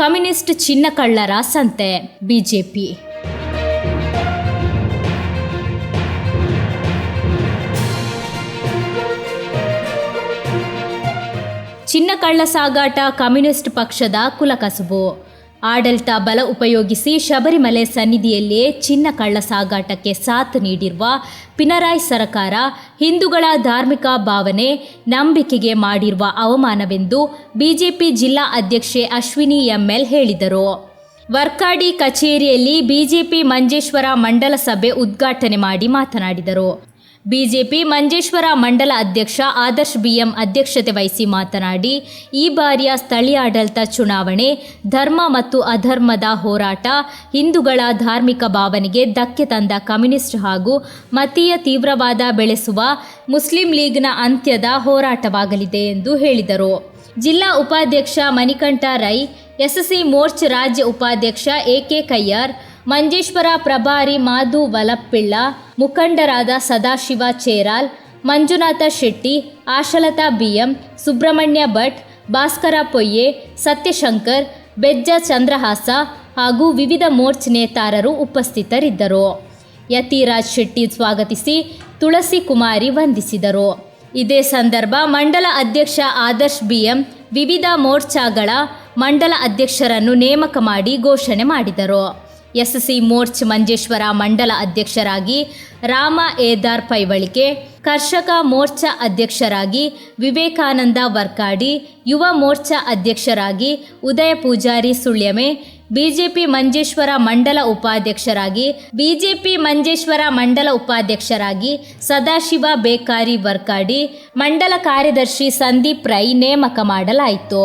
Communist ಚಿನ್ನ ಕಳ್ಳರ ಸಂತೆ. ಬಿಜೆಪಿ ಚಿನ್ನ ಕಳ್ಳ ಸಾಗಾಟ ಕಮ್ಯುನಿಸ್ಟ್ ಪಕ್ಷದ ಕುಲಕಸುಬು. ಆಡಳಿತ ಬಲ ಉಪಯೋಗಿಸಿ ಶಬರಿಮಲೆ ಸನ್ನಿಧಿಯಲ್ಲಿಯೇ ಚಿನ್ನ ಕಳ್ಳ ಸಾಗಾಟಕ್ಕೆ ಸಾಥ್ ನೀಡಿರುವ ಪಿನರಾಯ್ ಸರ್ಕಾರ ಹಿಂದೂಗಳ ಧಾರ್ಮಿಕ ಭಾವನೆ, ನಂಬಿಕೆಗೆ ಮಾಡಿರುವ ಅವಮಾನವೆಂದು ಬಿಜೆಪಿ ಜಿಲ್ಲಾ ಅಧ್ಯಕ್ಷೆ ಅಶ್ವಿನಿ ಎಂಎಲ್ ಹೇಳಿದರು. ವರ್ಕಾಡಿ ಕಚೇರಿಯಲ್ಲಿ ಬಿಜೆಪಿ ಮಂಜೇಶ್ವರ ಮಂಡಲ ಸಭೆ ಉದ್ಘಾಟನೆ ಮಾಡಿ ಮಾತನಾಡಿದರು. ಬಿಜೆಪಿ ಮಂಜೇಶ್ವರ ಮಂಡಲ ಅಧ್ಯಕ್ಷ ಆದರ್ಶ್ ಬಿಎಂ ಅಧ್ಯಕ್ಷತೆ ವಹಿಸಿ ಮಾತನಾಡಿ, ಈ ಬಾರಿಯ ಸ್ಥಳೀಯ ಆಡಳಿತ ಚುನಾವಣೆ ಧರ್ಮ ಮತ್ತು ಅಧರ್ಮದ ಹೋರಾಟ, ಹಿಂದೂಗಳ ಧಾರ್ಮಿಕ ಭಾವನೆಗೆ ಧಕ್ಕೆ ತಂದ ಕಮ್ಯುನಿಸ್ಟ್ ಹಾಗೂ ಮತೀಯ ತೀವ್ರವಾದ ಬೆಳೆಸುವ ಮುಸ್ಲಿಂ ಲೀಗ್ನ ಅಂತ್ಯದ ಹೋರಾಟವಾಗಲಿದೆ ಎಂದು ಹೇಳಿದರು. ಜಿಲ್ಲಾ ಉಪಾಧ್ಯಕ್ಷ ಮಣಿಕಂಠ ರೈ, ಎಸ್ಸಿ ಮೋರ್ಚ್ ರಾಜ್ಯ ಉಪಾಧ್ಯಕ್ಷ ಎಕೆ ಕಯ್ಯಾರ್, ಮಂಜೇಶ್ವರ ಪ್ರಭಾರಿ ಮಾಧು ವಲಪ್ಪಿಳ್ಳ, ಮುಖಂಡರಾದ ಸದಾಶಿವ ಚೇರಾಲ್, ಮಂಜುನಾಥ ಶೆಟ್ಟಿ, ಆಶಲತಾ ಬಿಎಂ, ಸುಬ್ರಹ್ಮಣ್ಯ ಭಟ್, ಭಾಸ್ಕರ ಪೊಯ್ಯೆ, ಸತ್ಯಶಂಕರ್, ಬೆಜ್ಜ ಚಂದ್ರಹಾಸ ಹಾಗೂ ವಿವಿಧ ಮೋರ್ಚ್ ನೇತಾರರು ಉಪಸ್ಥಿತರಿದ್ದರು. ಯತಿರಾಜ್ ಶೆಟ್ಟಿ ಸ್ವಾಗತಿಸಿ ತುಳಸಿ ಕುಮಾರಿ ವಂದಿಸಿದರು. ಇದೇ ಸಂದರ್ಭ ಮಂಡಲ ಅಧ್ಯಕ್ಷ ಆದರ್ಶ್ ಬಿಎಂ ವಿವಿಧ ಮೋರ್ಚಾಗಳ ಮಂಡಲ ಅಧ್ಯಕ್ಷರನ್ನು ನೇಮಕ ಮಾಡಿ ಘೋಷಣೆ ಮಾಡಿದರು. ಎಸ್ಸಿ ಮೋರ್ಚ್ ಮಂಜೇಶ್ವರ ಮಂಡಲ ಅಧ್ಯಕ್ಷರಾಗಿ ರಾಮ ಏದಾರ್ ಪೈವಳಿಕೆ, ಕರ್ಷಕ ಮೋರ್ಚಾ ಅಧ್ಯಕ್ಷರಾಗಿ ವಿವೇಕಾನಂದ ವರ್ಕಾಡಿ, ಯುವ ಮೋರ್ಚಾ ಅಧ್ಯಕ್ಷರಾಗಿ ಉದಯ ಪೂಜಾರಿ ಸುಳ್ಯಮೆ, ಬಿಜೆಪಿ ಮಂಜೇಶ್ವರ ಮಂಡಲ ಉಪಾಧ್ಯಕ್ಷರಾಗಿ ಸದಾಶಿವ ಬೇಕಾರಿ ವರ್ಕಾಡಿ, ಮಂಡಲ ಕಾರ್ಯದರ್ಶಿ ಸಂದೀಪ್ ರೈ ನೇಮಕ ಮಾಡಲಾಯಿತು.